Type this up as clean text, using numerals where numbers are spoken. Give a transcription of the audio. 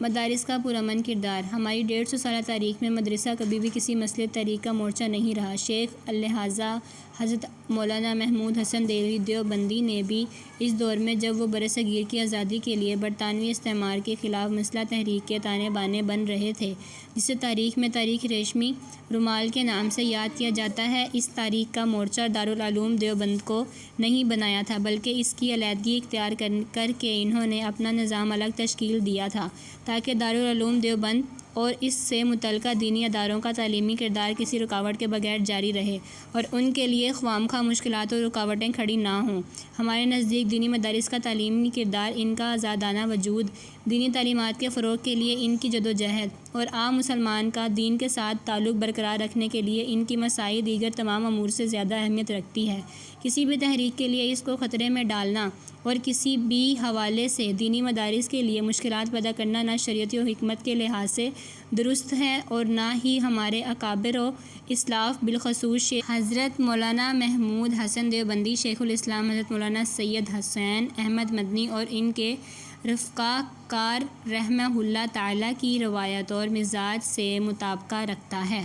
مدارس کا پرامن کردار۔ ہماری 150 سالہ تاریخ میں مدرسہ کبھی بھی کسی مسئلے تحریک کا مورچہ نہیں رہا۔ شیخ الہٰذا حضرت مولانا محمود حسن دہلوی دیوبندی نے بھی اس دور میں جب وہ برصغیر کی آزادی کے لیے برطانوی استعمار کے خلاف مسلح تحریک کے تانے بانے بن رہے تھے، جسے تاریخ میں تاریخ ریشمی رومال کے نام سے یاد کیا جاتا ہے، اس تاریخ کا مورچہ دارالعلوم دیوبند کو نہیں بنایا تھا، بلکہ اس کی علیحدگی اختیار کر کے انہوں نے اپنا نظام الگ تشکیل دیا تھا تاکہ دارالعلوم دیوبند اور اس سے متعلقہ دینی اداروں کا تعلیمی کردار کسی رکاوٹ کے بغیر جاری رہے اور ان کے لیے خوامخواہ مشکلات اور رکاوٹیں کھڑی نہ ہوں۔ ہمارے نزدیک دینی مدارس کا تعلیمی کردار، ان کا آزادانہ وجود، دینی تعلیمات کے فروغ کے لیے ان کی جدوجہد اور عام مسلمان کا دین کے ساتھ تعلق برقرار رکھنے کے لیے ان کی مساعی دیگر تمام امور سے زیادہ اہمیت رکھتی ہے۔ کسی بھی تحریک کے لیے اس کو خطرے میں ڈالنا اور کسی بھی حوالے سے دینی مدارس کے لیے مشکلات پیدا کرنا نہ شریعت و حکمت کے لحاظ سے درست ہے اور نہ ہی ہمارے اکابر و اسلاف، بالخصوص شیخ حضرت مولانا محمود حسن دیوبندی، شیخ الاسلام حضرت مولانا سید حسین احمد مدنی اور ان کے رفقا کار رحمہ اللہ تعالیٰ کی روایت اور مزاج سے مطابقت رکھتا ہے۔